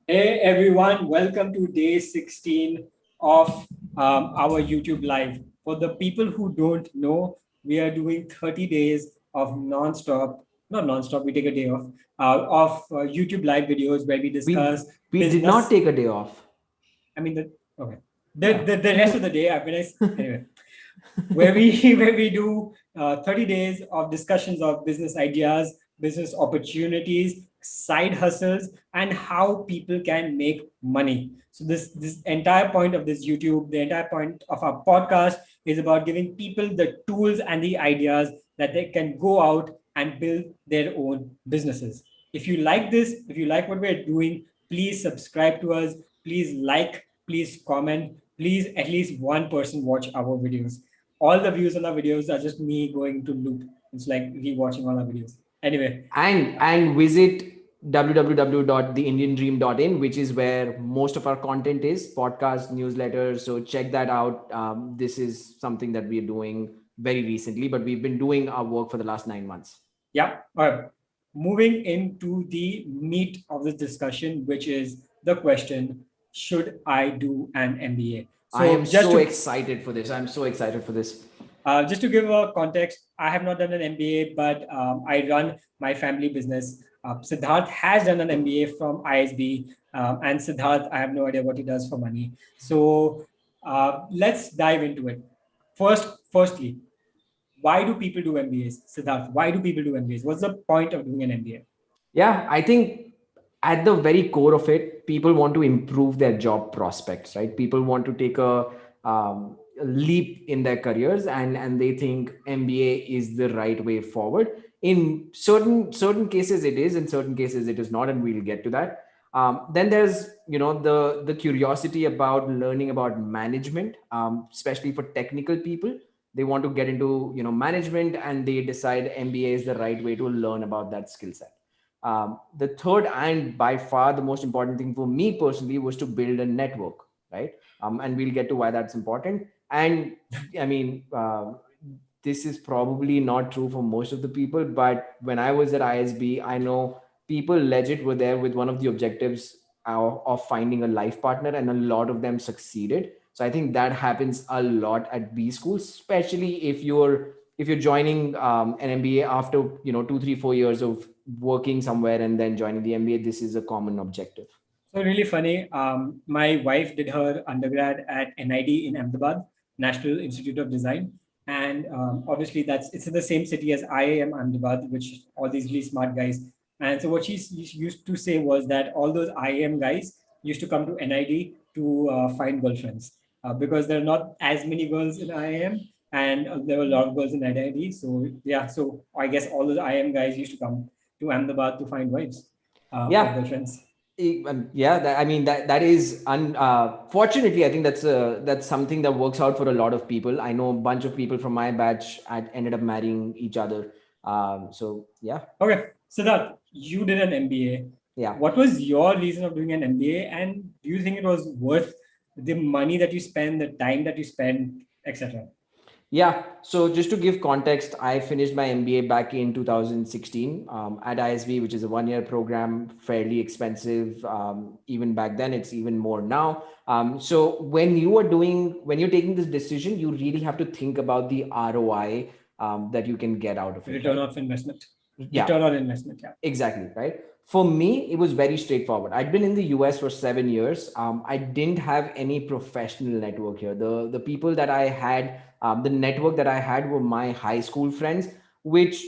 Hey everyone, welcome to day 16 of our YouTube live. For the people who don't know, we are doing 30 days of non-stop, not non-stop, we take a day off, YouTube live videos where we We discuss we did not business. take a day off. I mean, okay. Yeah. The rest of the day, anyway, where we where we do 30 days of discussions of business ideas, business opportunities, side hustles, and how people can make money. So this entire point of this YouTube, the entire point of our podcast is about giving people the tools and the ideas that they can go out and build their own businesses. If you like this, if you like what we're doing, please subscribe to us, please like, please comment, please at least one person watch our videos. All the views on our videos are just me going to loop. It's like rewatching all our videos. Anyway, And visit www.theindiandream.in, which is where most of our content is, podcast, newsletters. So check that out. This is something that we are doing very recently, but we've been doing our work for the last 9 months. yeah. All right. Moving into the meat of this discussion, which is the question: should I do an MBA? I So am so excited for this. I'm so excited for this. just to give a context, I have not done an MBA, but I run my family business. Siddharth has done an MBA from ISB, and Siddharth, I have no idea what he does for money. So let's dive into it. Firstly, why do people do MBAs? Siddharth, why do people do MBAs? What's the point of doing an MBA? Yeah, I think at the very core of it, people want to improve their job prospects, right? People want to take a leap in their careers, and they think MBA is the right way forward. In certain cases, it is. In certain cases, it is not, and we'll get to that. Then there's the curiosity about learning about management, especially for technical people. They want to get into management, and they decide MBA is the right way to learn about that skill set. The third and by far the most important thing for me personally was to build a network, right? And we'll get to why that's important. And I mean, this is probably not true for most of the people, but when I was at ISB, I know people legit were there with one of the objectives of finding a life partner, and a lot of them succeeded. So I think that happens a lot at B schools, especially if you're joining an MBA after 2, 3, 4 years of working somewhere and then joining the MBA. This is a common objective. So really funny. My wife did her undergrad at NID in Ahmedabad, National Institute of Design, and obviously it's in the same city as IIM Ahmedabad, which all these really smart guys. And so what she used to say was that all those IIM guys used to come to NID to find girlfriends because there are not as many girls in IIM, and there were a lot of girls in NID. So yeah, so I guess all those IIM guys used to come to Ahmedabad to find wives or Yeah. girlfriends. Yeah, I mean that is fortunately, I think that's something that works out for a lot of people. I know a bunch of people from my batch ended up marrying each other. So yeah. Okay, Siddharth, you did an MBA. Yeah. What was your reason of doing an MBA, and do you think it was worth the money that you spend, the time that you spend, etc.? Yeah. So just to give context, I finished my MBA back in 2016 at ISB, which is a 1 year program, fairly expensive. Even back then, it's even more now. So when you're taking this decision, you really have to think about the ROI that you can get out of it, Return right? of investment. Yeah. Return on investment. Yeah. Exactly, right? For me, it was very straightforward. I'd been in the US for 7 years. I didn't have any professional network here. The people that I had, the network that I had were my high school friends, which,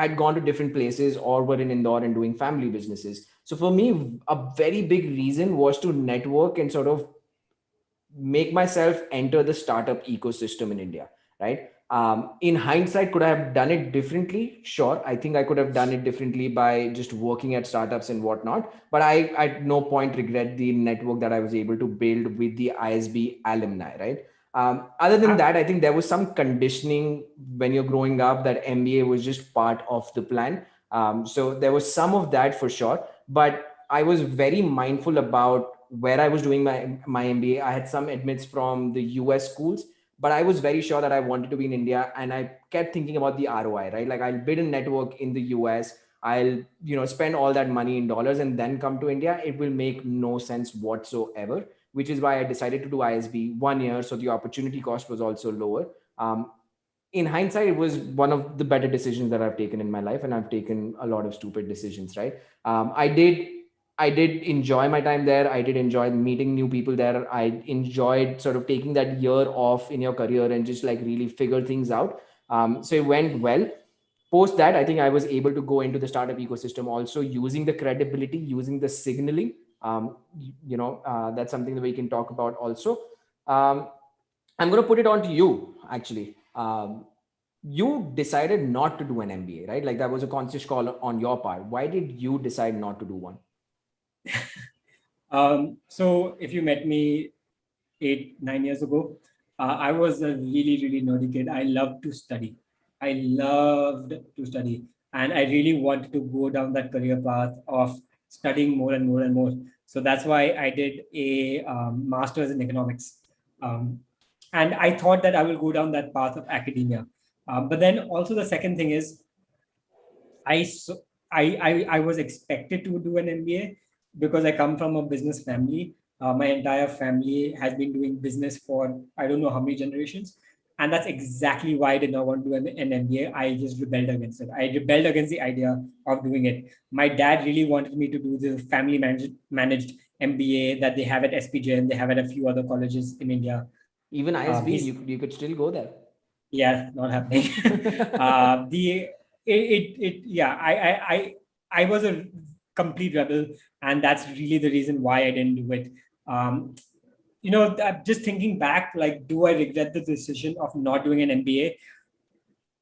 I'd gone to different places or were in Indore and doing family businesses. So for me, a very big reason was to network and sort of make myself enter the startup ecosystem in India, right? In hindsight, could I have done it differently? Sure. I think I could have done it differently by just working at startups and whatnot. But I at no point regret the network that I was able to build with the ISB alumni, right? Other than Ah, that, I think there was some conditioning when you're growing up that MBA was just part of the plan. So there was some of that for sure. But I was very mindful about where I was doing my MBA. I had some admits from the US schools, but I was very sure that I wanted to be in India, and I kept thinking about the ROI, right? Like I'll build a network in the US. I'll, spend all that money in dollars and then come to India. It will make no sense whatsoever, which is why I decided to do ISB 1 year. So the opportunity cost was also lower. In hindsight, it was one of the better decisions that I've taken in my life, and I've taken a lot of stupid decisions, right? I did enjoy my time there. I did enjoy meeting new people there. I enjoyed sort of taking that year off in your career and just like really figure things out. So it went well. Post that, I think I was able to go into the startup ecosystem also using the credibility, using the signaling. That's something that we can talk about also. Um, I'm going to put it on to you, actually. You decided not to do an MBA, right? Like that was a conscious call on your part. Why did you decide not to do one? So if you met me 8, 9 years ago, I was a really, really nerdy kid. I loved to study. I loved to study. And I really wanted to go down that career path of studying more and more and more. So that's why I did a master's in economics. Um, and I thought that I will go down that path of academia. But then also the second thing is I so I was expected to do an MBA because I come from a business family. My entire family has been doing business for I don't know how many generations, and that's exactly why I did not want to do an MBA. I just rebelled against it. I rebelled against the idea of doing it. My dad really wanted me to do the family managed MBA that they have at SPJ and they have at a few other colleges in India. Even ISB, He's you could still go there. Yeah, not happening. The yeah, I was a complete rebel, and that's really the reason why I didn't do it. Um, just thinking back, like, do I regret the decision of not doing an MBA?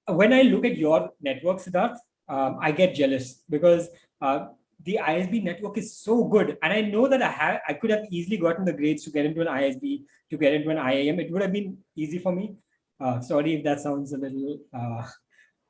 When I look at your network, Siddharth, I get jealous because the ISB network is so good, and I know that I could have easily gotten the grades to get into an ISB, to get into an IIM. It would have been easy for me. Sorry if that sounds a little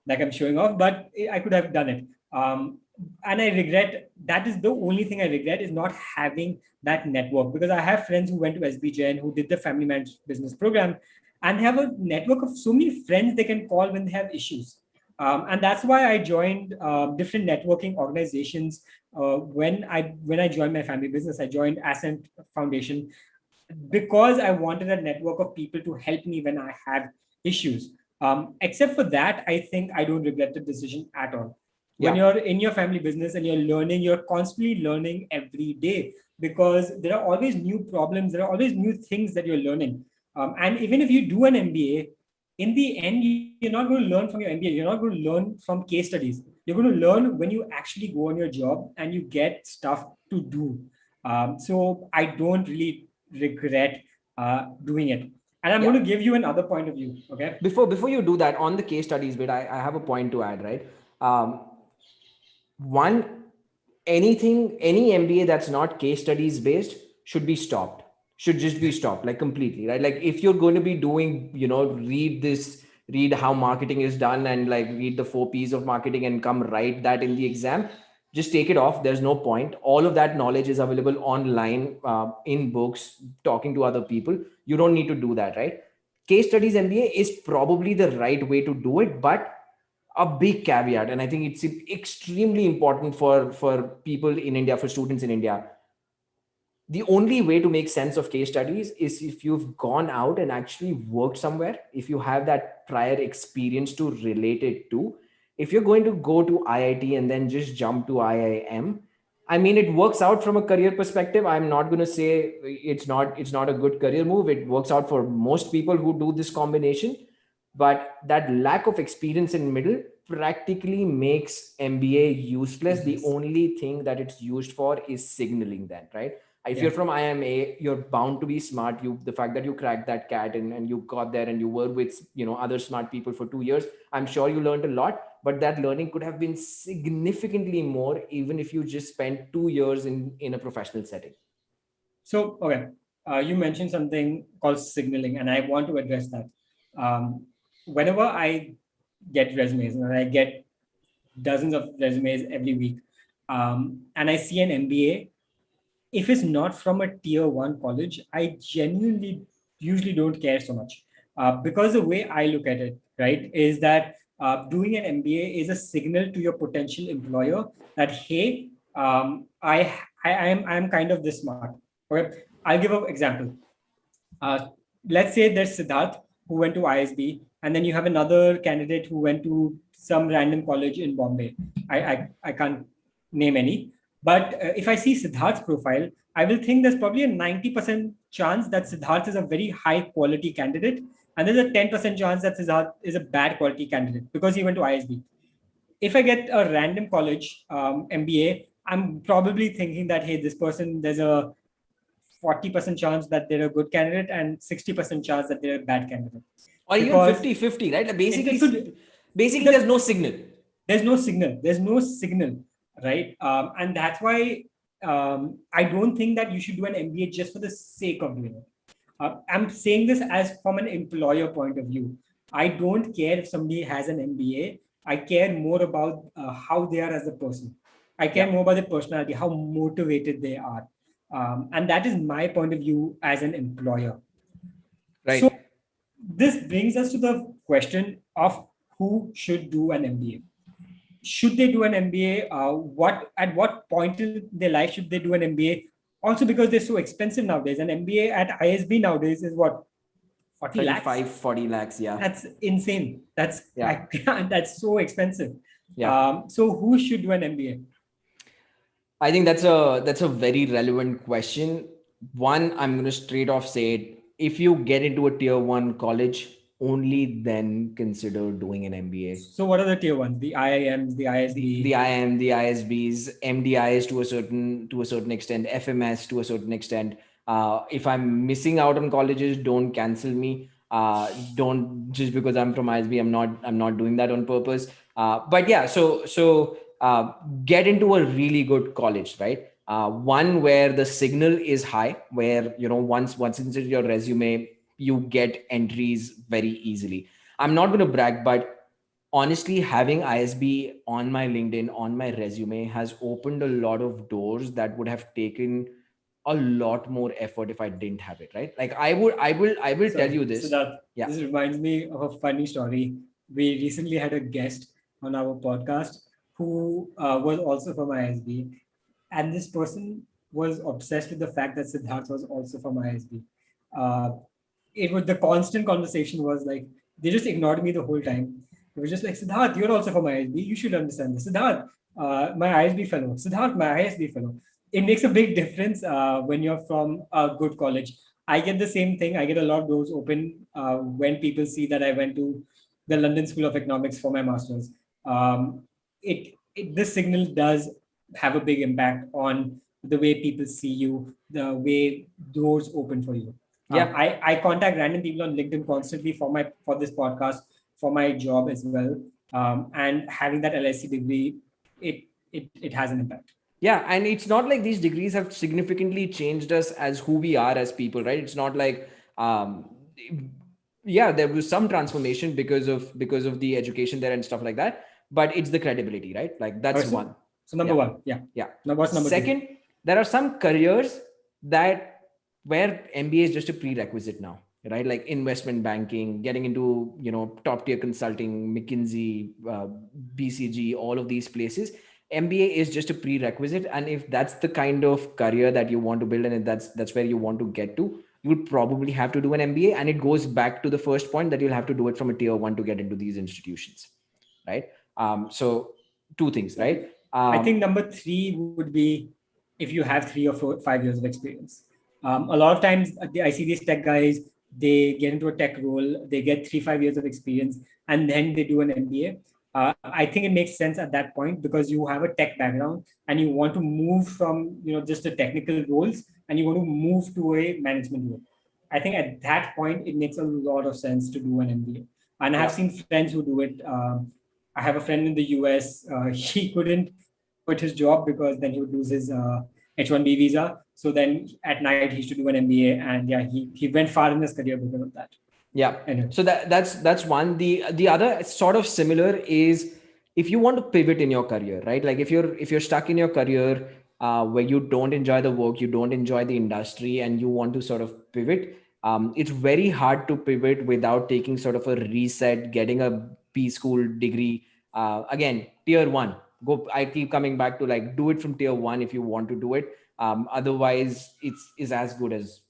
like I'm showing off, but I could have done it. And I regret that is the only thing I regret is not having that network because I have friends who went to SBJ and who did the family managed business program, and they have a network of so many friends they can call when they have issues. And that's why I joined different networking organizations. When I joined my family business, I joined Ascent Foundation because I wanted a network of people to help me when I have issues. Except for that, I think I don't regret the decision at all. When Yeah. you're in your family business and you're learning, you're constantly learning every day because there are always new problems, there are always new things that you're learning. And even if you do an MBA, in the end, you're not going to learn from your MBA, you're not going to learn from case studies. You're going to learn when you actually go on your job and you get stuff to do. So I don't really regret doing it. And I'm Yeah. going to give you another point of view. Okay. Before you do that, on the case studies bit, I have a point to add, right? One, any MBA that's not case studies based should be stopped, should just be stopped, like completely, right? Like if you're going to be doing, read how marketing is done and like read the 4 P's of marketing and come write that in the exam, just take it off. There's no point. All of that knowledge is available online, in books, talking to other people. You don't need to do that, right? Case studies MBA is probably the right way to do it, but a big caveat, and I think it's extremely important for people in India, for students in India. The only way to make sense of case studies is if you've gone out and actually worked somewhere, if you have that prior experience to relate it to. If you're going to go to IIT and then just jump to IIM, I mean, it works out from a career perspective. I'm not going to say it's not a good career move. It works out for most people who do this combination, but that lack of experience in middle practically makes MBA useless. The Business. only thing that it's used for is signaling that, right? If Yeah. you're from IMA, you're bound to be smart. The fact that you cracked that cat and you got there and you were with, other smart people for 2 years, I'm sure you learned a lot, but that learning could have been significantly more even if you just spent 2 years in a professional setting. So, okay, you mentioned something called signaling, and I want to address that. Whenever I get resumes, and I get dozens of resumes every week, and I see an MBA, if it's not from a tier 1 college, I genuinely usually don't care so much because the way I look at it, right, is that doing an MBA is a signal to your potential employer that, hey, I'm kind of this smart. Okay, I'll give an example. Uh, let's say there's Siddharth who went to ISB, and then you have another candidate who went to some random college in Bombay. I can't name any. But if I see Siddharth's profile, I will think there's probably a 90% chance that Siddharth is a very high quality candidate. And there's a 10% chance that Siddharth is a bad quality candidate because he went to ISB. If I get a random college MBA, I'm probably thinking that, hey, this person, there's a 40% chance that they're a good candidate and 60% chance that they're a bad candidate. Or even Because 50-50, right? Like basically, because there's no signal. There's no signal, right? And that's why I don't think that you should do an MBA just for the sake of doing it. I'm saying this as from an employer point of view. I don't care if somebody has an MBA. I care more about how they are as a person. I care more about their personality, how motivated they are. And that is my point of view as an employer. Right. So this brings us to the question of who should do an MBA. Should they do an MBA? At what point in their life should they do an MBA? Also, because they're so expensive nowadays. An MBA at ISB nowadays is what, 40 lakhs? 40 lakhs. Yeah. That's insane. That's that's so expensive. Yeah. So who should do an MBA? I think that's a very relevant question. One, I'm going to straight off say it. If you get into a tier 1 college, only then consider doing an MBA. So what are the tier 1s? The IIMs, the ISB? The IIM, the ISBs, MDIs to a certain extent, FMS to a certain extent. If I'm missing out on colleges, don't cancel me. Don't, just because I'm from ISB, I'm not doing that on purpose. But yeah, so get into a really good college, right? One where the signal is high, where, once into your resume, you get entries very easily. I'm not going to brag, but honestly, having ISB on my LinkedIn, on my resume, has opened a lot of doors that would have taken a lot more effort if I didn't have it, right? Like I will tell you this. So this reminds me of a funny story. We recently had a guest on our podcast who was also from ISB, and this person was obsessed with the fact that Siddharth was also from ISB. It was, the constant conversation was like, they just ignored me the whole time. It was just like, Siddharth, you're also from ISB. You should understand this. Siddharth, my ISB fellow. Siddharth, my ISB fellow. It makes a big difference when you're from a good college. I get the same thing. I get a lot of doors open when people see that I went to the London School of Economics for my master's. This signal does have a big impact on the way people see you, the way doors open for you. Yeah. I contact random people on LinkedIn constantly for this podcast, for my job as well. And having that LSE degree, it has an impact. Yeah, and it's not like these degrees have significantly changed us as who we are as people, right? It's not like there was some transformation because of the education there and stuff like that, but it's the credibility, right? Like that's one. So number one, yeah. Now what's number second? two? There are some careers where MBA is just a prerequisite now, right? Like investment banking, getting into top tier consulting, McKinsey, BCG, all of these places. MBA is just a prerequisite, and if that's the kind of career that you want to build, and if that's where you want to get to, you'll probably have to do an MBA. And it goes back to the first point that you'll have to do it from a tier 1 to get into these institutions, right? So two things, right? I think number 3 would be if you have 3 or 5 years of experience. A lot of times I see these tech guys, they get into a tech role, they get 3-5 years of experience, and then they do an MBA. I think it makes sense at that point because you have a tech background and you want to move from just the technical roles and you want to move to a management role. I think at that point it makes a lot of sense to do an MBA. And I have seen friends who do it. I have a friend in the US. He couldn't quit his job because then he would lose his H-1B visa. So then at night he used to do an MBA, and he went far in his career because of that. Yeah. Anyway. So that's one. The other sort of similar is if you want to pivot in your career, right? Like if you're stuck in your career where you don't enjoy the work, you don't enjoy the industry, and you want to sort of pivot, it's very hard to pivot without taking sort of a reset, getting a B school degree. Again, tier one, I keep coming back to like, do it from tier one if you want to do it. Otherwise it's as good as,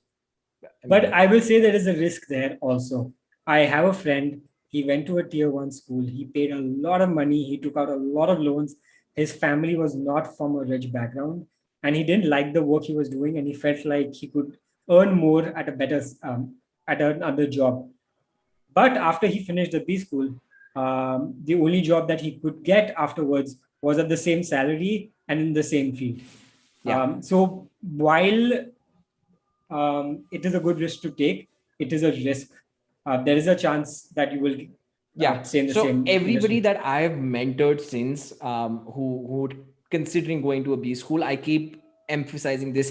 But I will say there is a risk there also. I have a friend. He went to a tier one school. He paid a lot of money. He took out a lot of loans. His family was not from a rich background, and he didn't like the work he was doing. And he felt like he could earn more at a better at another job. But after he finished the B school, the only job that he could get afterwards was at the same salary and in the same field. Yeah. So while it is a good risk to take, it is a risk. There is a chance that you will Yeah. stay in the So same everybody industry. that I've mentored since, who considering going to a B school, I keep emphasizing this.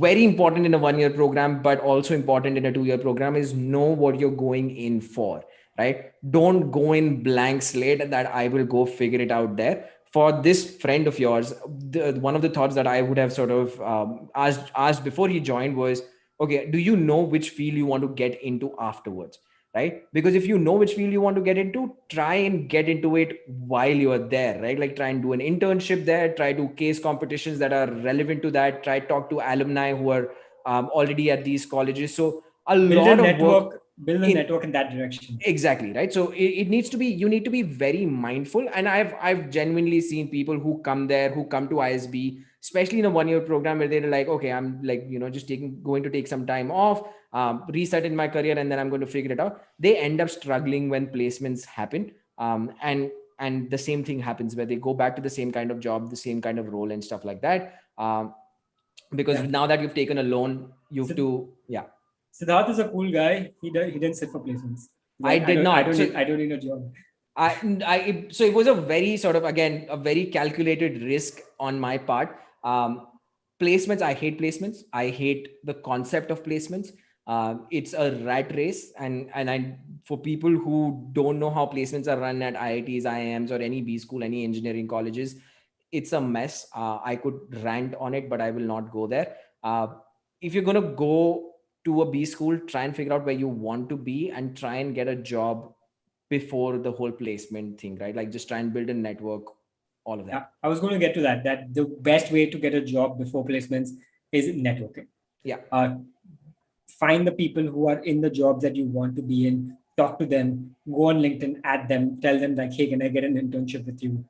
Very important in a 1 year program, but also important in a 2 year program, is know what you're going in for, right? Don't go in blank slate that I will go figure it out there. For this friend of yours, one of the thoughts that I would have sort of asked before he joined was, okay, do you know which field you want to get into afterwards? Right? Because if you know which field you want to get into, try and get into it while you are there, right? Like try and do an internship there, try to case competitions that are relevant to that, try talk to alumni who are already at these colleges. So a Build a lot of work network, build a in, network in that direction. exactly, right? So it needs to be, you need to be very mindful. And I've genuinely seen people who come there, who come to ISB, especially in a 1 year program, where they're like, okay, I'm like, just going to take some time off, reset in my career, and then I'm going to figure it out. They end up struggling when placements happen. And the same thing happens where they go back to the same kind of job, the same kind of role and stuff like that. Because Yeah. now that you've taken a loan, you have to, yeah. Siddharth is a cool guy. He didn't sit for placements. I Like, did not. So I don't need a job. so it was a very sort of, again, a very calculated risk on my part. Placements, I hate placements. I hate the concept of placements. It's a rat race, and I, for people who don't know how placements are run at IITs, IIMs, or any B school, any engineering colleges, it's a mess. I could rant on it, but I will not go there. If you're gonna go to a B school, try and figure out where you want to be and try and get a job before the whole placement thing, right? Like just try and build a network, all of Yeah, that. I was going to get to that. That the best way to get a job before placements is networking. Yeah. Find the people who are in the jobs that you want to be in, talk to them, go on LinkedIn, add them, tell them like, hey, can I get an internship with you?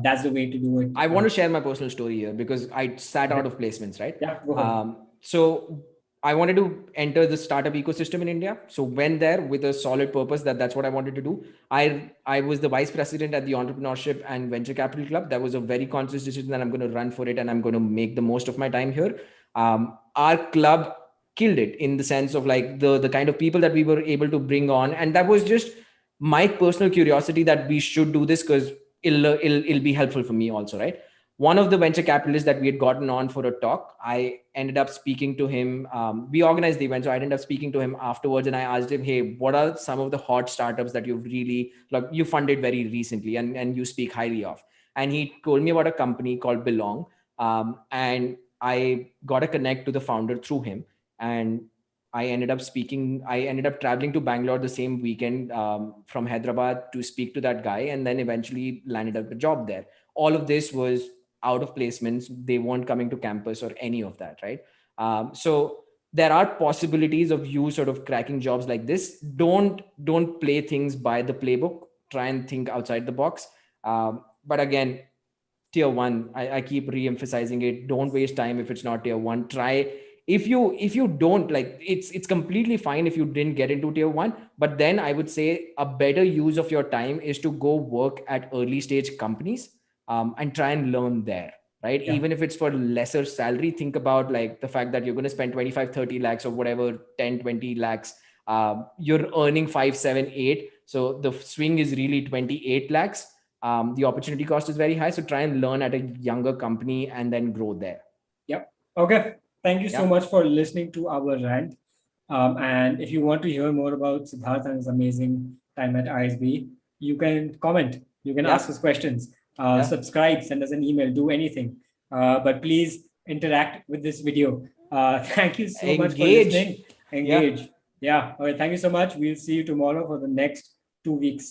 That's the way to do it. I want to share my personal story here because I sat out of placements, right? Yeah, go ahead. So I wanted to enter the startup ecosystem in India. So went there with a solid purpose that that's what I wanted to do. I was the vice president at the Entrepreneurship and Venture Capital Club. That was a very conscious decision that I'm going to run for it and I'm going to make the most of my time here. Our club killed it in the sense of like the kind of people that we were able to bring on, and that was just my personal curiosity that we should do this because it'll be helpful for me also, right? One of the venture capitalists that we had gotten on for a talk, I ended up speaking to him. We organized the event, so I ended up speaking to him afterwards, and I asked him, "Hey, what are some of the hot startups that you've really like you funded very recently, and you speak highly of?" And he told me about a company called Belong, and I got a connect to the founder through him, and I ended up speaking. I ended up traveling to Bangalore the same weekend from Hyderabad to speak to that guy, and then eventually landed up a job there. All of this was out of placements. They weren't coming to campus or any of that, right? So there are possibilities of you sort of cracking jobs like this. Don't play things by the playbook. Try and think outside the box. But again, tier one, I keep re-emphasizing it. Don't waste time if it's not tier one. Try, if you don't like, it's completely fine if you didn't get into tier one, but then I would say a better use of your time is to go work at early stage companies, and try and learn there, right? Yeah. Even if it's for lesser salary, think about like the fact that you're going to spend 25, 30 lakhs or whatever, 10, 20 lakhs. You're earning 5, 7, 8, so the swing is really 28 lakhs. The opportunity cost is very high, so try and learn at a younger company and then grow there. Yep. Okay. Thank you so Yeah. much for listening to our rant. And if you want to hear more about Siddharth and his amazing time at ISB, you can comment. You can ask us questions. Subscribe, send us an email, do anything. But please interact with this video. Thank you so much for listening. Engage. Yeah. All right. Thank you so much. We'll see you tomorrow for the next 2 weeks.